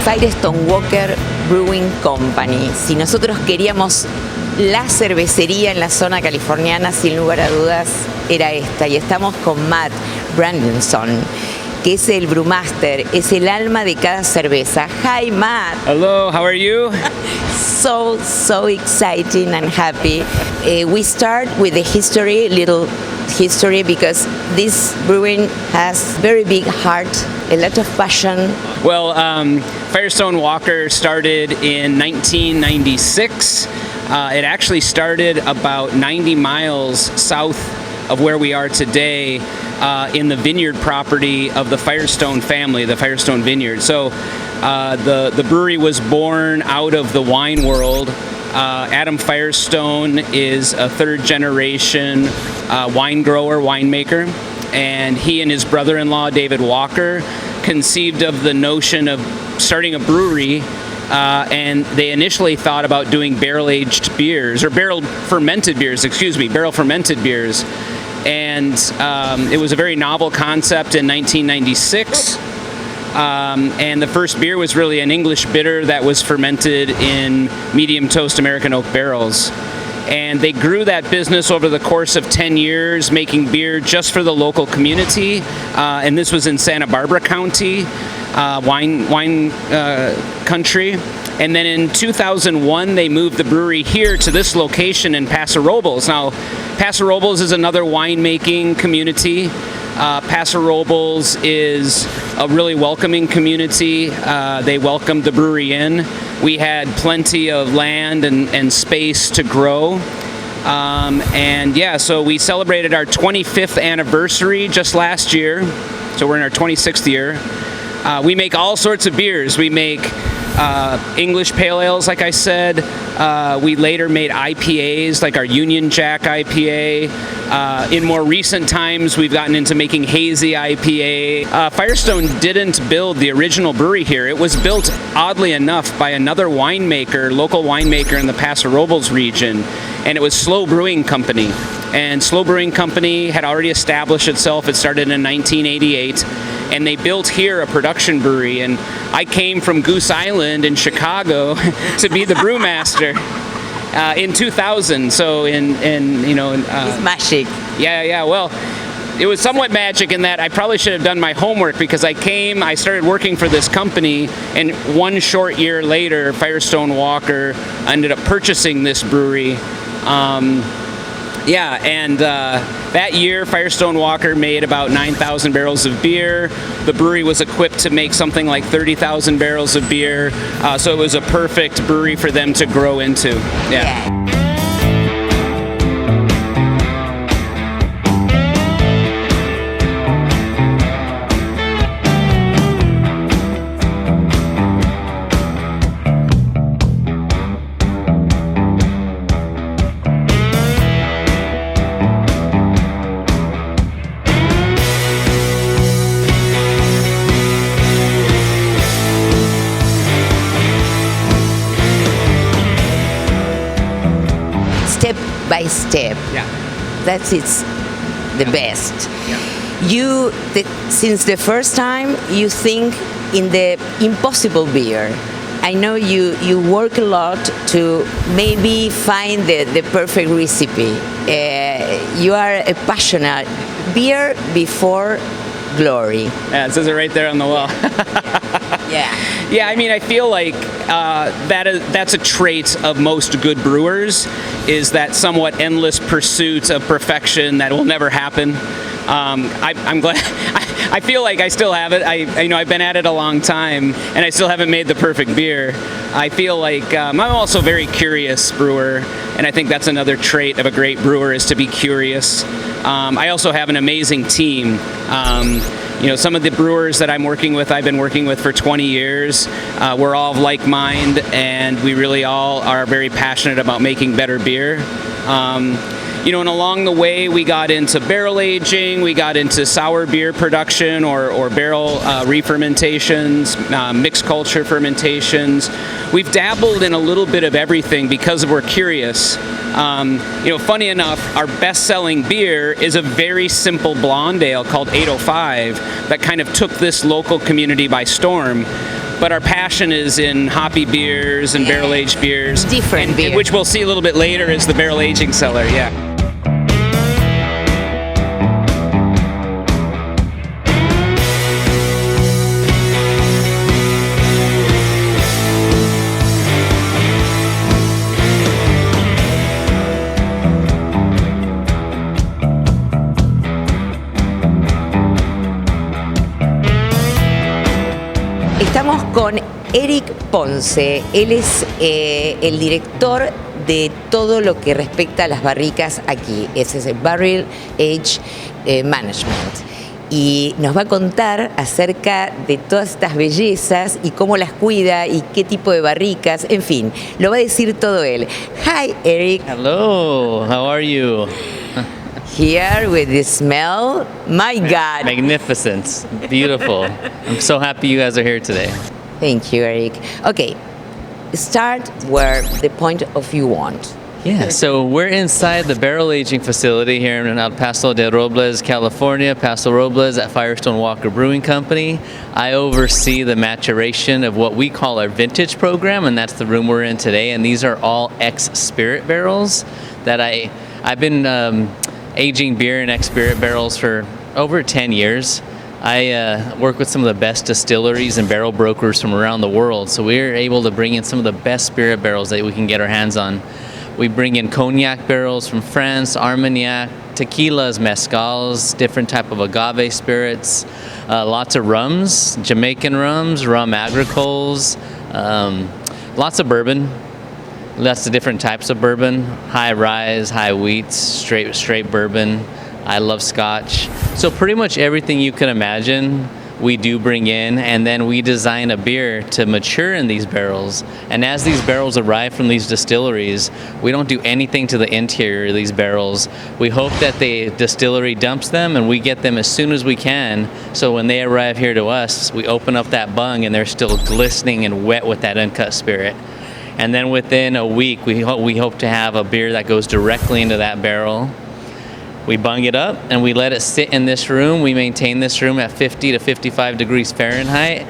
Firestone Walker Brewing Company. Si nosotros queríamos la cervecería en la zona californiana, sin lugar a dudas, era esta. Y estamos con Matt Brandenson, que es el brewmaster, es el alma de cada cerveza. Hi, Matt. Hello, how are you? So exciting and happy. We start with the history, little history, because this brewing has very big heart, a lot of passion. Well, Firestone Walker started in 1996. It actually started about 90 miles south of where we are today, in the vineyard property of the Firestone family, the Firestone Vineyard. So the brewery was born out of the wine world. Adam Firestone is a third generation wine grower, winemaker, and he and his brother-in-law David Walker conceived of the notion of starting a brewery, and they initially thought about doing barrel-aged beers, or barrel-fermented beers. And it was a very novel concept in 1996. And the first beer was really an English bitter that was fermented in medium toast American oak barrels. And they grew that business over the course of 10 years, making beer just for the local community. And this was in Santa Barbara County, wine country. And then in 2001, they moved the brewery here to this location in Paso Robles. Now, Paso Robles is another winemaking community. Paso Robles is a really welcoming community. They welcomed the brewery in. We had plenty of land and space to grow. And yeah, so we celebrated our 25th anniversary just last year. So we're in our 26th year. We make all sorts of beers. We make English pale ales, like I said. We later made IPAs, like our Union Jack IPA. In more recent times, we've gotten into making hazy IPA. Firestone didn't build the original brewery here. It was built, oddly enough, by another winemaker, local winemaker in the Paso Robles region, and it was Slow Brewing Company. And Slow Brewing Company had already established itself. It started in 1988. And they built here a production brewery, and I came from Goose Island in Chicago to be the brewmaster in 2000. So it's magic. Yeah. Well, it was somewhat magic in that I probably should have done my homework, because I started working for this company, and one short year later, Firestone Walker ended up purchasing this brewery. That year, Firestone Walker made about 9,000 barrels of beer. The brewery was equipped to make something like 30,000 barrels of beer. So it was a perfect brewery for them to grow into. Yeah. By step. Yeah. That's the best. Yeah. Since the first time, you think in the impossible beer. I know you work a lot to maybe find the perfect recipe. You are a passionate. Beer before glory. Yeah, it says it right there on the wall. Yeah, I mean, I feel like that's a trait of most good brewers, is that somewhat endless pursuit of perfection that will never happen. I'm glad. I feel like I still have it. I've been at it a long time, and I still haven't made the perfect beer. I feel like I'm also a very curious brewer, and I think that's another trait of a great brewer, is to be curious. I also have an amazing team. Some of the brewers that I've been working with for 20 years, we're all of like mind, and we really all are very passionate about making better beer. And along the way, we got into barrel aging, we got into sour beer production or barrel re-fermentations, mixed culture fermentations. We've dabbled in a little bit of everything because we're curious. Funny enough, our best-selling beer is a very simple blonde ale called 805 that kind of took this local community by storm. but our passion is in hoppy beers and barrel-aged beers. Different beer. Which we'll see a little bit later as the barrel aging cellar, yeah. Estamos con Eric Ponce. Él es el director de todo lo que respecta a las barricas aquí. Ese es el Barrel Age Management. Y nos va a contar acerca de todas estas bellezas y cómo las cuida y qué tipo de barricas. En fin, lo va a decir todo él. Hi, Eric. Hello, how are you? Here with the smell. My God. Magnificent, beautiful. I'm so happy you guys are here today. Thank you, Eric. Okay, start where the point of view want. Yeah, so we're inside the barrel aging facility here in El Paso de Robles, California, Paso Robles at Firestone Walker Brewing Company. I oversee the maturation of what we call our vintage program, and that's the room we're in today. And these are all ex-spirit barrels that I've been aging beer in ex-spirit barrels for over 10 years. I work with some of the best distilleries and barrel brokers from around the world, so we're able to bring in some of the best spirit barrels that we can get our hands on. We bring in cognac barrels from France, Armagnac, tequilas, mezcals, different type of agave spirits, lots of rums, Jamaican rums, rum agricoles, lots of bourbon. Lots of different types of bourbon, high rise, high wheats, straight bourbon. I love scotch. So pretty much everything you can imagine we do bring in, and then we design a beer to mature in these barrels. And as these barrels arrive from these distilleries, we don't do anything to the interior of these barrels. We hope that the distillery dumps them and we get them as soon as we can. So when they arrive here to us, we open up that bung and they're still glistening and wet with that uncut spirit. And then within a week, we hope to have a beer that goes directly into that barrel. We bung it up and we let it sit in this room. We maintain this room at 50 to 55 degrees Fahrenheit,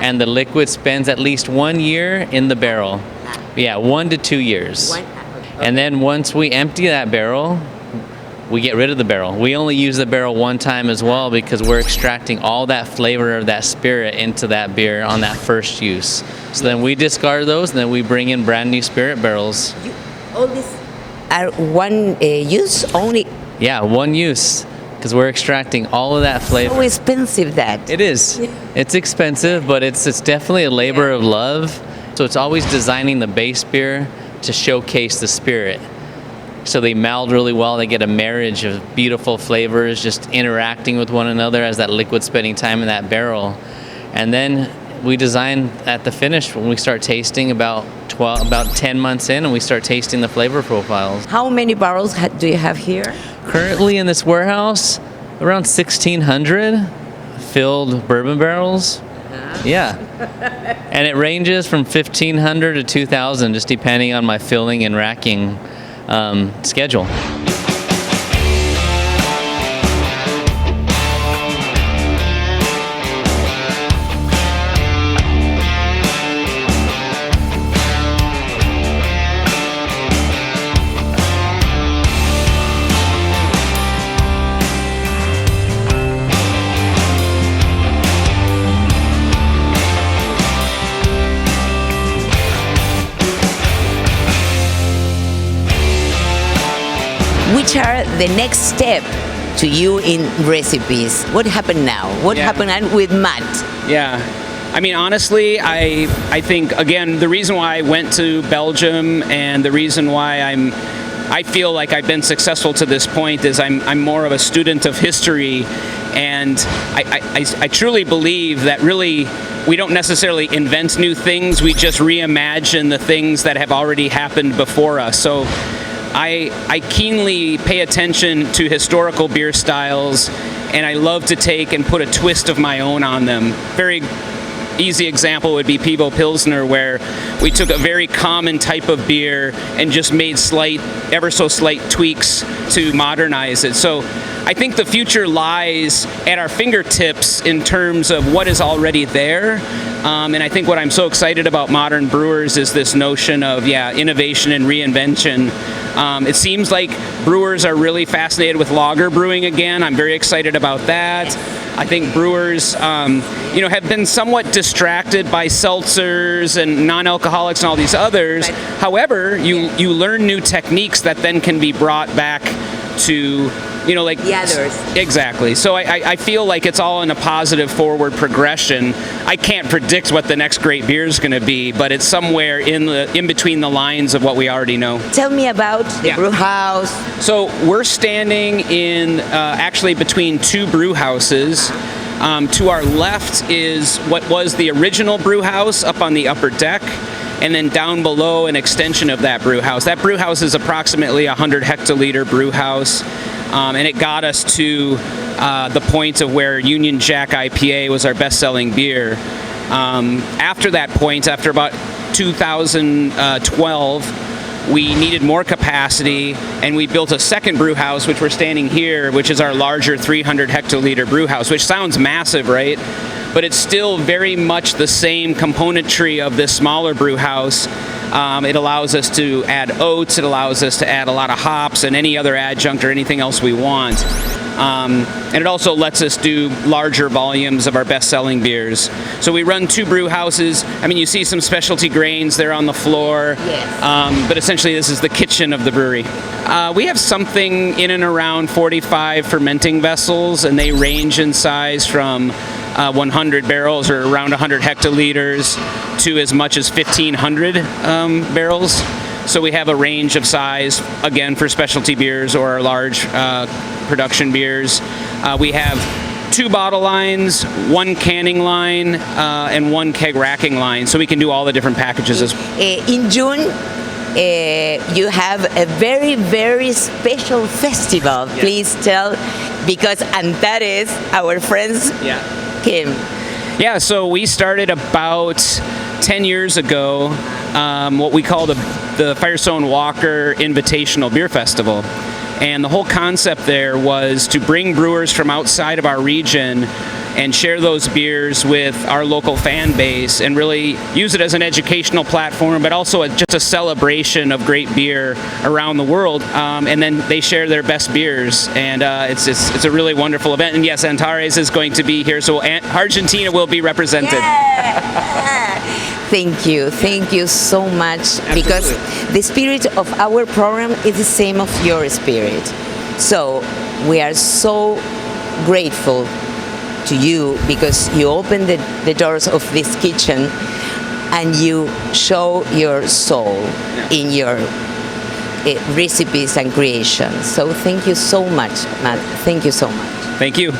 and the liquid spends at least 1 year in the barrel. Yeah, 1 to 2 years. And then once we empty that barrel, we get rid of the barrel. We only use the barrel one time as well because we're extracting all that flavor of that spirit into that beer on that first use. So then we discard those and then we bring in brand new spirit barrels. All these are one use only? Yeah, one use, because we're extracting all of that flavor. So expensive that. It is. It's expensive, but it's definitely a labor of love. So it's always designing the base beer to showcase the spirit. So they meld really well. They get a marriage of beautiful flavors just interacting with one another as that liquid spending time in that barrel. And then we design at the finish when we start tasting about 10 months in, and we start tasting the flavor profiles. How many barrels do you have here? Currently in this warehouse, around 1,600 filled bourbon barrels. Yeah. And it ranges from 1,500 to 2,000, just depending on my filling and racking schedule. Which are the next step to you in recipes? What happened now? What happened with Matt? Yeah. I mean, honestly, I think, again, the reason why I went to Belgium and the reason why I feel like I've been successful to this point is I'm more of a student of history, and I truly believe that really we don't necessarily invent new things, we just reimagine the things that have already happened before us. So I keenly pay attention to historical beer styles, and I love to take and put a twist of my own on them. Very easy example would be Pivo Pilsner, where we took a very common type of beer and just made ever so slight tweaks to modernize it. So I think the future lies at our fingertips in terms of what is already there. And I think what I'm so excited about modern brewers is this notion of, innovation and reinvention. It seems like brewers are really fascinated with lager brewing again. I'm very excited about that. I think brewers, have been somewhat distracted by seltzers and non-alcoholics and all these others. However, you learn new techniques that then can be brought back to, like the others. Exactly. So I feel like it's all in a positive forward progression. I can't predict what the next great beer is going to be, but it's somewhere in between the lines of what we already know. Tell me about the brew house. So we're standing in actually between two brew houses. To our left is what was the original brew house up on the upper deck, and then down below an extension of that brew house. That brew house is approximately 100 hectoliter brew house, and it got us to the point of where Union Jack IPA was our best-selling beer. After that point, after about 2012, we needed more capacity, and we built a second brew house, which we're standing here, which is our larger 300 hectoliter brew house, which sounds massive, right? But it's still very much the same componentry of this smaller brew house. It allows us to add oats, it allows us to add a lot of hops and any other adjunct or anything else we want. And it also lets us do larger volumes of our best-selling beers. So we run two brew houses. I mean, you see some specialty grains there on the floor. Yes. But essentially, this is the kitchen of the brewery. We have something in and around 45 fermenting vessels, and they range in size from 100 barrels or around 100 hectoliters to as much as 1,500 barrels. So we have a range of size, again, for specialty beers or our large production beers. We have 2 bottle lines, 1 canning line, and 1 keg racking line, so we can do all the different packages. In June, you have a very, very special festival. Yeah. Please tell, because Antares, our friends, came. Yeah, so we started about 10 years ago what we call the Firestone Walker Invitational Beer Festival. And the whole concept there was to bring brewers from outside of our region and share those beers with our local fan base and really use it as an educational platform, but also just a celebration of great beer around the world. And then they share their best beers, and it's a really wonderful event. And yes, Antares is going to be here, so Argentina will be represented. Yeah. Thank you so much. Absolutely. Because the spirit of our program is the same of your spirit. So we are so grateful to you because you open the doors of this kitchen and you show your soul in your recipes and creations. So thank you so much, Matt. Thank you so much. Thank you.